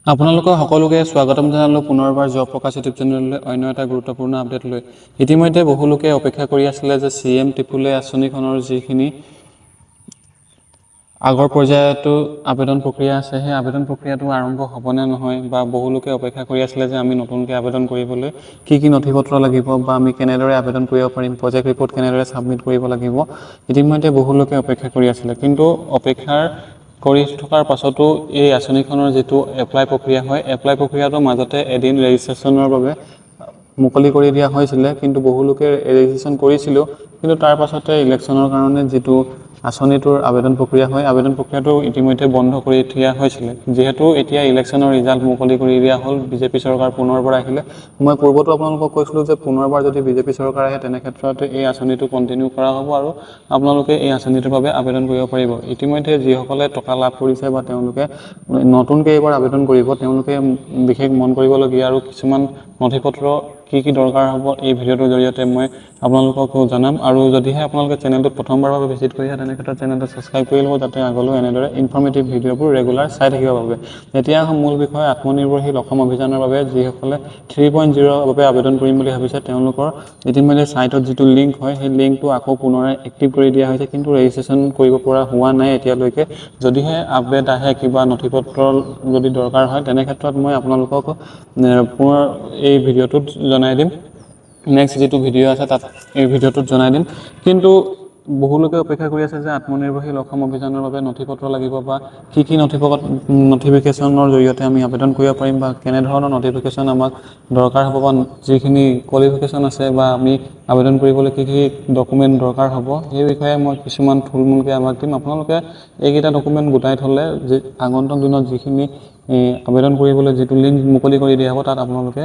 আপোনালোকক সকলোকে স্বাগতম জনালোঁ পুনৰবাৰ জব প্ৰকাশ ইউটিউব চেনেললৈ অন্য এটা গুৰুত্বপূৰ্ণ আপডেট লৈ। ইতিমধ্যে বহুলোকে অপেক্ষা কৰি আছিলে যে CM ত্ৰিপুল এ আঁচনিখনৰ যিখিনি আগৰ পৰ্যায়তো আবেদন প্ৰক্ৰিয়া আছে, সেই আবেদন প্ৰক্ৰিয়াটো আৰম্ভ হ'বনে নহয়, বা বহুলোকে অপেক্ষা কৰি আছিলে যে আমি নতুনকৈ আবেদন কৰিবলৈ কি নথিপত্ৰ লাগিব বা আমি কেনেদৰে আবেদন কৰিব পাৰিম, প্ৰজেক্ট ৰিপৰ্ট কেনেদৰে ছাবমিট কৰিব লাগিব। ইতিমধ্যে বহুলোকে অপেক্ষা কৰি আছিলে, কিন্তু অপেক্ষাৰ কৰি থকাৰ পাছতো এই আঁচনিখনৰ যিটো এপ্লাই প্ৰক্ৰিয়া হয়, এপ্লাই প্ৰক্ৰিয়াটোৰ মাজতে এদিন ৰেজিষ্ট্ৰেশ্যনৰ বাবে মুকলি কৰি দিয়া হৈছিলে, কিন্তু বহুলোকে ৰেজিষ্ট্ৰেশ্যন কৰিছিলোঁ, কিন্তু তাৰ পাছতে ইলেকশ্যনৰ কাৰণে যিটো আঁচনিটোৰ আবেদন প্ৰক্ৰিয়া হয়, আবেদন প্ৰক্ৰিয়াটো ইতিমধ্যে বন্ধ কৰি দিয়া হৈছিলে। যিহেতু এতিয়া ইলেকশ্যনৰ ৰিজাল্ট মুকলি কৰি দিয়া হ'ল, বিজেপি চৰকাৰ পুনৰবাৰ আহিলে। মই পূৰ্বতো আপোনালোকক কৈছিলোঁ যে পুনৰবাৰ যদি বিজেপি চৰকাৰ আহে, তেনে ক্ষেত্ৰত এই আঁচনিটো কণ্টিনিউ কৰা হ'ব আৰু আপোনালোকে এই আঁচনিটোৰ বাবে আবেদন কৰিব পাৰিব। ইতিমধ্যে যিসকলে টকা লাভ কৰিছে বা তেওঁলোকে নতুনকৈ এইবাৰ আবেদন কৰিব, তেওঁলোকে বিশেষ মন কৰিবলগীয়া আৰু কিছুমান নথিপত্ৰ কি দৰকাৰ হ'ব এই ভিডিঅ'টোৰ জৰিয়তে মই আপোনালোকক জনাম। আৰু যদিহে আপোনালোকে চেনেলটোত প্ৰথমবাৰৰ বাবে ভিজিট কৰিছে, তেনে ক্ষেত্ৰত চেনেলটো ছাবস্ক্ৰাইব কৰি ল'ব, যাতে আগলৈও এনেদৰে ইনফৰ্মেটিভ ভিডিঅ'বোৰ ৰেগুলাৰ চাই থাকিবৰ বাবে। এতিয়া মূল বিষয় আত্মনিৰ্ভৰশীল অসম অভিযানৰ বাবে যিসকলে 3.0 বাবে আবেদন কৰিম বুলি ভাবিছে, তেওঁলোকৰ ইতিমধ্যে ছাইটত যিটো লিংক হয়, সেই লিংকটো আকৌ পুনৰাই এক্টিভ কৰি দিয়া হৈছে, কিন্তু ৰেজিষ্ট্ৰেশ্যন কৰিব পৰা হোৱা নাই এতিয়ালৈকে। যদিহে আপডেট আহে, কিবা নথিপত্ৰ যদি দৰকাৰ হয়, তেনে ক্ষেত্ৰত মই আপোনালোকক পুনৰ এই ভিডিঅ'টোত জনাই দিম। নেক্সট যিটো ভিডিঅ' আছে তাত এই ভিডিঅ'টোত জনাই দিম। কিন্তু বহুলোকে অপেক্ষা কৰি আছে যে আত্মনিৰ্ভৰশীল অসম অভিযানৰ বাবে নথিপত্ৰ লাগিব, বা কি নথিফিকেশ্যনৰ জৰিয়তে আমি আবেদন কৰিব পাৰিম, বা কেনেধৰণৰ নথিফিকেশ্যন আমাক দৰকাৰ হ'ব, বা যিখিনি কোৱালিফিকেশ্যন আছে বা আমি আবেদন কৰিবলৈ কি ডকুমেণ্ট দৰকাৰ হ'ব, সেই বিষয়ে মই কিছুমান থুলমূলকৈ আমাক দিম। আপোনালোকে এইকেইটা ডকুমেণ্ট গোটাই থ'লে যে আগন্তুক দিনত যিখিনি আবেদন কৰিবলৈ যিটো লিংক মুকলি কৰি দিয়া হ'ব, তাত আপোনালোকে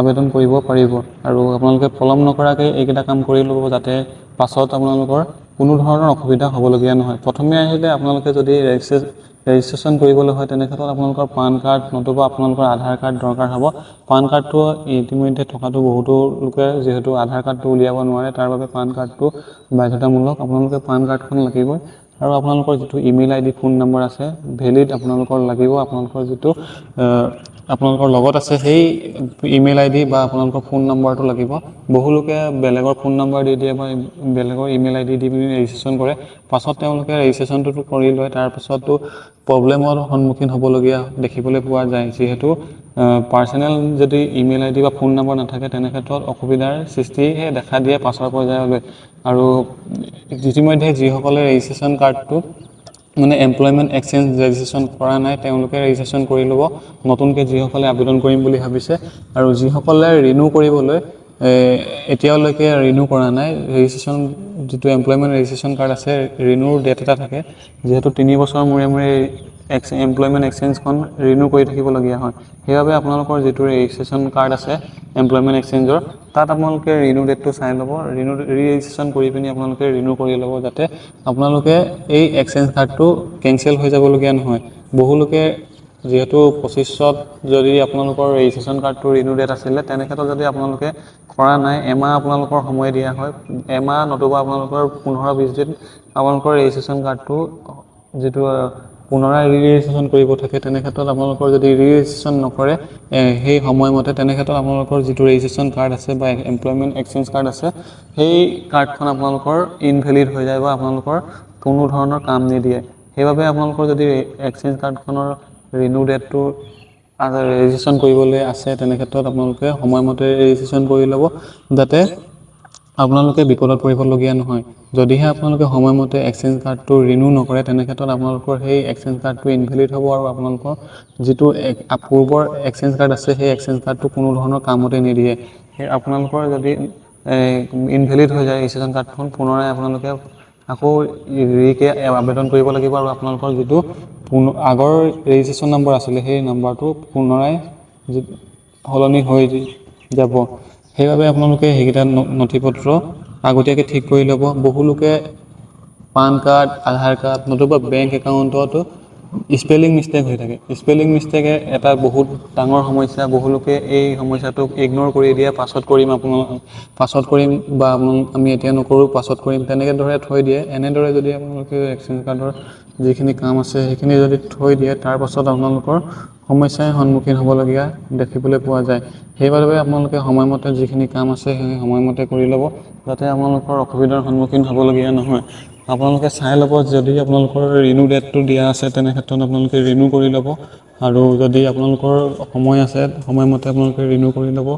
আবেদন কৰিব পাৰিব। আৰু আপোনালোকে পলম নকৰাকৈ এইকেইটা কাম কৰি ল'ব, যাতে পাছত আপোনালোকৰ কোনো ধৰণৰ অসুবিধা হ'বলগীয়া নহয়। প্ৰথমে আহিলে আপোনালোকে যদি ৰেজিষ্ট্ৰেশ্যন কৰিবলৈ হয়, তেনে ক্ষেত্ৰত আপোনালোকৰ পান কাৰ্ড নতুবা আপোনালোকৰ আধাৰ কাৰ্ড দৰকাৰ হ'ব। পান কাৰ্ডটো ইতিমধ্যে থকাটো বহুতো লোকে যিহেতু আধাৰ কাৰ্ডটো উলিয়াব নোৱাৰে, তাৰ বাবে পান কাৰ্ডটো বাধ্যতামূলক। আপোনালোকে পান কাৰ্ডখন লাগিবই, আৰু আপোনালোকৰ যিটো ইমেইল ID ফোন নম্বৰ আছে ভেলিড আপোনালোকৰ লাগিব। আপোনালোকৰ যিটো আপোনালোকৰ লগত আছে সেই ইমেইল ID বা আপোনালোকৰ ফোন নম্বৰটো লাগিব। বহুলোকে বেলেগৰ ফোন নম্বৰ দি দিয়ে বা বেলেগৰ ইমেইল ID দি পিনি ৰেজিষ্ট্ৰেশ্যন কৰে। পাছত তেওঁলোকে ৰেজিষ্ট্ৰেশ্যনটো কৰি লয়, তাৰপাছতো প্ৰব্লেমৰ সন্মুখীন হ'বলগীয়া দেখিবলৈ পোৱা যায়। যিহেতু পাৰ্চনেল যদি ইমেইল ID বা ফোন নম্বৰ নাথাকে, তেনে ক্ষেত্ৰত অসুবিধাৰ সৃষ্টিহে দেখা দিয়ে পাছৰ পৰ্যায়লৈ। আৰু ইতিমধ্যে যিসকলে ৰেজিষ্ট্ৰেশ্যন কাৰ্ডটো মানে এমপ্লয়মেণ্ট এক্সচেঞ্জ ৰেজিষ্ট্ৰেশ্যন কৰা নাই, তেওঁলোকে ৰেজিষ্ট্ৰেশ্যন কৰি ল'ব, নতুনকৈ যিসকলে আবেদন কৰিম বুলি ভাবিছে। আৰু যিসকলে ৰিনিউ কৰিবলৈ এতিয়ালৈকে ৰিনিউ কৰা নাই, ৰেজিষ্ট্ৰেশ্যন যিটো এমপ্লয়মেণ্ট ৰেজিষ্ট্ৰেশ্যন কাৰ্ড আছে, ৰিনিউৰ ডেট এটা থাকে। যিহেতু 3 বছৰ মূৰে মূৰে এমপ্লয়মেণ্ট এক্সচেঞ্জখন ৰিনিউ কৰি থাকিবলগীয়া হয়, সেইবাবে আপোনালোকৰ যিটো ৰেজিষ্ট্ৰেশ্যন কাৰ্ড আছে এমপ্লয়মেণ্ট এক্সচেঞ্জৰ, তাত আপোনালোকে ৰিনিউ ডেটটো চাই ল'ব। ৰেজিষ্ট্ৰেশ্যন কৰি পিনি আপোনালোকে ৰিনিউ কৰি ল'ব, যাতে আপোনালোকে এই এক্সচেঞ্জ কাৰ্ডটো কেঞ্চেল হৈ যাবলগীয়া নহয়। বহুলোকে যিহেতু 25ত যদি আপোনালোকৰ ৰেজিষ্ট্ৰেশ্যন কাৰ্ডটো ৰিনিউ ডেট আছিলে, তেনে ক্ষেত্ৰত যদি আপোনালোকে কৰা নাই, এমাহ আপোনালোকৰ সময় দিয়া হয়। এমাহ নতুবা আপোনালোকৰ 15-20 দিন আপোনালোকৰ ৰেজিষ্ট্ৰেশ্যন কাৰ্ডটো যিটো পুনৰাই ৰেজিষ্ট্ৰেশ্যন কৰিব থাকে, তেনে ক্ষেত্ৰত আপোনালোকৰ যদি ৰেজিষ্ট্ৰেশ্যন নকৰে সেই সময়মতে, তেনে ক্ষেত্ৰত আপোনালোকৰ যিটো ৰেজিষ্ট্ৰেশ্যন কাৰ্ড আছে বা এমপ্লয়মেণ্ট এক্সচেঞ্জ কাৰ্ড আছে, সেই কাৰ্ডখন আপোনালোকৰ ইনভেলিড হৈ যায় বা আপোনালোকৰ কোনো ধৰণৰ কাম নিদিয়ে। সেইবাবে আপোনালোকৰ যদি এক্সচেঞ্জ কাৰ্ডখনৰ ৰিনিউ ডেটটো ৰেজিষ্ট্ৰেশ্যন কৰিবলৈ আছে, তেনে ক্ষেত্ৰত আপোনালোকে সময়মতে ৰেজিষ্ট্ৰেশ্যন কৰি ল'ব, যাতে আপোনালোকে বিপদত পৰিবলগীয়া নহয়। যদিহে আপোনালোকে সময়মতে এক্সচেঞ্জ কাৰ্ডটো ৰিনিউ নকৰে, তেনে ক্ষেত্ৰত আপোনালোকৰ সেই এক্সচেঞ্জ কাৰ্ডটো ইনভেলিড হ'ব, আৰু আপোনালোকৰ যিটো পূৰ্বৰ এক্সচেঞ্জ কাৰ্ড আছে, সেই এক্সচেঞ্জ কাৰ্ডটো কোনো ধৰণৰ কামতে নিদিয়ে। সেই আপোনালোকৰ যদি ইনভেলিড হৈ যায় ৰেজিষ্ট্ৰেশ্যন কাৰ্ডখন, পুনৰাই আপোনালোকে আকৌ আবেদন কৰিব লাগিব, আৰু আপোনালোকৰ যিটো আগৰ ৰেজিষ্ট্ৰেশ্যন নম্বৰ আছিলে, সেই নম্বৰটো পুনৰাই সলনি হৈ যাব। সেইবাবে আপোনালোকে সেইকেইটা নথিপত্ৰ আগতীয়াকৈ ঠিক কৰি ল'ব। বহুলোকে পান কাৰ্ড, আধাৰ কাৰ্ড নতুবা বেংক একাউণ্টতো স্পেলিং মিষ্টেক হৈ থাকে। স্পেলিং মিষ্টেকে এটা বহুত ডাঙৰ সমস্যা। বহুলোকে এই সমস্যাটোক ইগন'ৰ কৰি দিয়ে, পাছত কৰিম বা আমি এতিয়া নকৰোঁ, পাছত কৰিম, তেনেকৈ দৰে থৈ দিয়ে। এনেদৰে যদি আপোনালোকে এক্সচেঞ্জ কাৰ্ডৰ যিখিনি কাম আছে সেইখিনি যদি থৈ দিয়ে, তাৰ পাছত আপোনালোকৰ সমস্যাৰ সন্মুখীন হ'বলগীয়া দেখিবলৈ পোৱা যায়। সেইবাবে আপোনালোকে সময়মতে যিখিনি কাম আছে সেই সময়মতে কৰি ল'ব, যাতে আপোনালোকৰ অসুবিধাৰ সন্মুখীন হ'বলগীয়া নহয়। আপোনালোকে চাই ল'ব, যদি আপোনালোকৰ ৰিনিউ ডেটটো দিয়া আছে তেনে ক্ষেত্ৰত আপোনালোকে ৰিনিউ কৰি ল'ব, আৰু যদি আপোনালোকৰ সময় আছে সময়মতে আপোনালোকে ৰিনিউ কৰি ল'ব,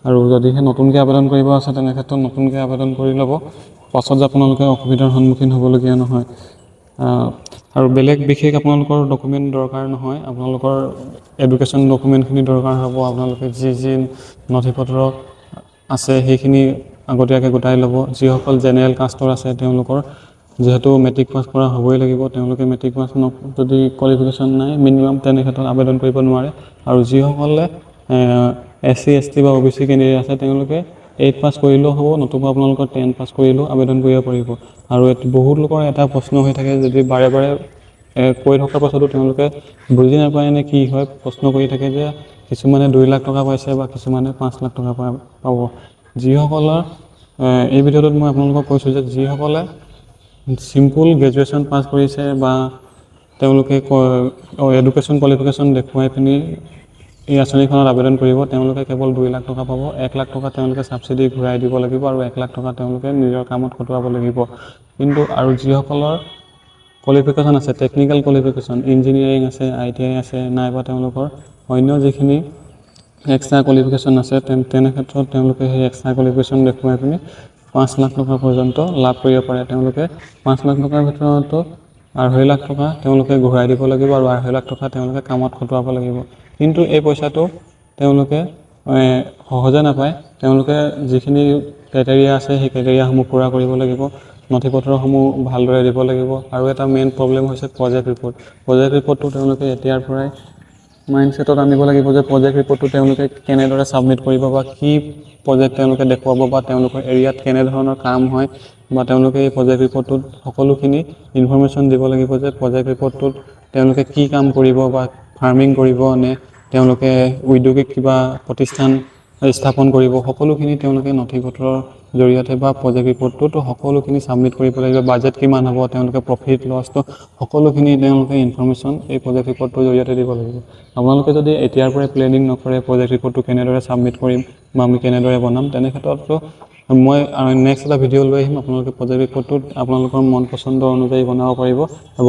আৰু যদিহে নতুনকৈ আবেদন কৰিব আছে তেনে ক্ষেত্ৰত নতুনকৈ আবেদন কৰি ল'ব, পাছত আপোনালোকে অসুবিধাৰ সন্মুখীন হ'বলগীয়া নহয়। আৰু বেলেগ বিশেষ আপোনালোকৰ ডকুমেণ্ট দৰকাৰ নহয়, আপোনালোকৰ এডুকেশ্যন ডকুমেণ্টখিনি দৰকাৰ হ'ব। আপোনালোকে যি যি নথিপত্ৰ আছে সেইখিনি আগতীয়াকৈ গোটাই ল'ব। যিসকল জেনেৰেল কাষ্টৰ আছে তেওঁলোকৰ যিহেতু মেট্ৰিক পাছ কৰা হ'বই লাগিব, তেওঁলোকে মেট্ৰিক পাছ যদি কোৱালিফিকেশ্যন নাই মিনিমাম তেনে ক্ষেত্ৰত আবেদন কৰিব নোৱাৰে। আৰু যিসকলে SC ST বা OBC কেণ্ডিডেট আছে তেওঁলোকে 8 পাছ কৰিলেও হ'ব, নতুবা আপোনালোকৰ 10 পাছ কৰিলেও আবেদন কৰিব পাৰিব। আৰু বহুত লোকৰ এটা প্ৰশ্ন হৈ থাকে, যদি বাৰে বাৰে কৈ থকাৰ পাছতো তেওঁলোকে বুজি নাপায় নে কি হয়, প্ৰশ্ন কৰি থাকে যে কিছুমানে 2 লাখ টকা পাইছে বা কিছুমানে 5 লাখ টকা পাব। যিসকলৰ এই ভিডিঅ'টোত মই আপোনালোকক কৈছোঁ যে যিসকলে চিম্পুল গ্ৰেজুৱেশ্যন পাছ কৰিছে বা তেওঁলোকে এডুকেশ্যন কোৱালিফিকেশ্যন দেখুৱাই পিনি এই আঁচনিখনত আবেদন কৰিব, তেওঁলোকে কেৱল 2 লাখ টকা পাব। 1 লাখ টকা তেওঁলোকে ছাবচিডি ঘূৰাই দিব লাগিব, আৰু 1 লাখ টকা তেওঁলোকে নিজৰ কামত খটুৱাব লাগিব। কিন্তু আৰু যিসকলৰ কোৱালিফিকেশ্যন আছে, টেকনিকেল কোৱালিফিকেশ্যন, ইঞ্জিনিয়াৰিং আছে, ITI আছে, নাইবা তেওঁলোকৰ অন্য যিখিনি এক্সট্ৰা কোৱালিফিকেশ্যন আছে, তেনে ক্ষেত্ৰত তেওঁলোকে সেই এক্সট্ৰা কোৱালিফিকেশ্যন দেখুৱাই পিনি 5 লাখ টকা পৰ্যন্ত লাভ কৰিব পাৰে। তেওঁলোকে 5 লাখ টকাৰ ভিতৰতো 2.5 লাখ টকা তেওঁলোকে ঘূৰাই দিব লাগিব, আৰু 2.5 লাখ টকা তেওঁলোকে কামত খটুৱাব লাগিব। কিন্তু এই পইচাটো তেওঁলোকে সহজে নাপায়। তেওঁলোকে যিখিনি ক্ৰাইটেৰিয়া আছে সেই ক্ৰাইটেৰিয়াসমূহ পূৰা কৰিব লাগিব, নথিপত্ৰসমূহ ভালদৰে দিব লাগিব। আৰু এটা মেইন প্ৰব্লেম হৈছে প্ৰজেক্ট ৰিপৰ্ট। প্ৰজেক্ট ৰিপৰ্টটো তেওঁলোকে এতিয়াৰ পৰাই মাইণ্ডছেটত আনিব লাগিব যে প্ৰজেক্ট ৰিপৰ্টটো তেওঁলোকে কেনেদৰে ছাবমিট কৰিব, বা কি প্ৰজেক্ট তেওঁলোকে দেখুৱাব, বা তেওঁলোকৰ এৰিয়াত কেনেধৰণৰ কাম হয়, বা তেওঁলোকে এই প্ৰজেক্ট ৰিপৰ্টটোত সকলোখিনি ইনফৰ্মেশ্যন দিব লাগিব যে প্ৰজেক্ট ৰিপৰ্টটোত তেওঁলোকে কি কাম কৰিব, বা ফাৰ্মিং কৰিব নে তেওঁলোকে উদ্যোগিক কিবা প্ৰতিষ্ঠান স্থাপন কৰিব, সকলোখিনি তেওঁলোকে নথিপত্ৰৰ জৰিয়তে বা প্ৰজেক্ট ৰিপৰ্টটোত সকলোখিনি ছাবমিট কৰিব লাগিব। বাজেট কিমান হ'ব, তেওঁলোকে প্ৰফিট লছটো সকলোখিনি তেওঁলোকে ইনফৰ্মেশ্যন এই প্ৰজেক্ট ৰিপৰ্টটোৰ জৰিয়তে দিব লাগিব। আপোনালোকে যদি এতিয়াৰ পৰাই প্লেনিং নকৰে প্ৰজেক্ট ৰিপৰ্টটো কেনেদৰে ছাবমিট কৰিম বা আমি কেনেদৰে বনাম, তেনে ক্ষেত্ৰততো মই নেক্সট এটা ভিডিঅ' লৈ আহিম। আপোনালোকে প্ৰজেক্ট ৰিপৰ্টটোত আপোনালোকৰ মন পচন্দ অনুযায়ী বনাব পাৰিব।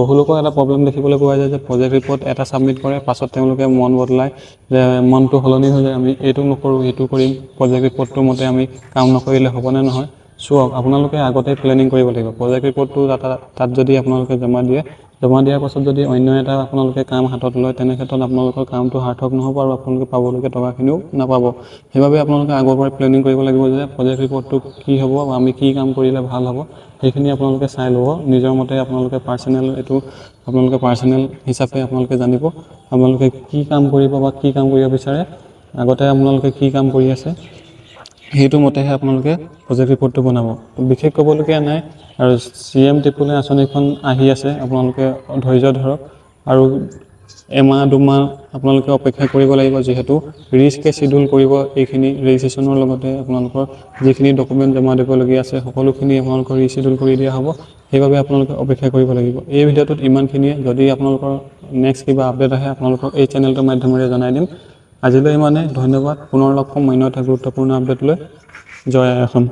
বহুলোকৰ এটা প্ৰব্লেম দেখিবলৈ পোৱা যায় যে প্ৰজেক্ট ৰিপৰ্ট এটা ছাবমিট কৰে, পাছত তেওঁলোকে মন বদলাই যে মনটো সলনি হৈ যায়, আমি এইটো নকৰোঁ এইটো কৰিম, প্ৰজেক্ট ৰিপৰ্টটোৰ মতে আমি কাম নকৰিলে হ'বনে নহয়। চাওক, আপোনালোকে আগতে প্লেনিং কৰিব লাগিব। প্ৰজেক্ট ৰিপৰ্টটো তাত যদি আপোনালোকে জমা দিয়াৰ পাছত যদি অন্য এটা আপোনালোকে কাম হাতত লয়, তেনে ক্ষেত্ৰত আপোনালোকৰ কামটো সাৰ্থক নহ'ব, আৰু আপোনালোকে পাবলগীয়া টকাখিনিও নাপাব। সেইবাবে আপোনালোকে আগৰ পৰাই প্লেনিং কৰিব লাগিব যে প্ৰজেক্ট ৰিপৰ্টটো কি হ'ব, আমি কি কাম কৰিলে ভাল হ'ব, সেইখিনি আপোনালোকে চাই ল'ব। নিজৰ মতে আপোনালোকে পাৰ্চনেল হিচাপে আপোনালোকে জানিব আপোনালোকে কি কাম কৰিব বা কি কাম কৰিব বিচাৰে, আগতে আপোনালোকে কি কাম কৰি আছে সেইটো মতেহে আপোনালোকে প্ৰজেক্ট ৰিপৰ্টটো বনাব। বিশেষ ক'বলগীয়া নাই। আৰু CM ত্ৰিপুল আঁচনিখন আহি আছে, আপোনালোকে ধৈৰ্য ধৰক, আৰু এমাহ 2 মাহ আপোনালোকে অপেক্ষা কৰিব লাগিব, যিহেতু ৰিস্কে চিডিউল কৰিব এইখিনি ৰেজিষ্ট্ৰেশ্যনৰ লগতে আপোনালোকৰ যিখিনি ডকুমেণ্ট জমা দিবলগীয়া আছে সকলোখিনি আপোনালোকৰ ৰিচিডিউল কৰি দিয়া হ'ব। সেইবাবে আপোনালোকে অপেক্ষা কৰিব লাগিব। এই ভিডিঅ'টোত ইমানখিনিয়ে। যদি আপোনালোকৰ নেক্সট কিবা আপডেট আহে আপোনালোকক এই চেনেলটোৰ মাধ্যমেৰে জনাই দিম। আজিলৈ ইমানে। ধন্যবাদ। পুনৰ লগ পাম অন্য এটা গুৰুত্বপূৰ্ণ আপডেট লৈ। জয় আই অসম।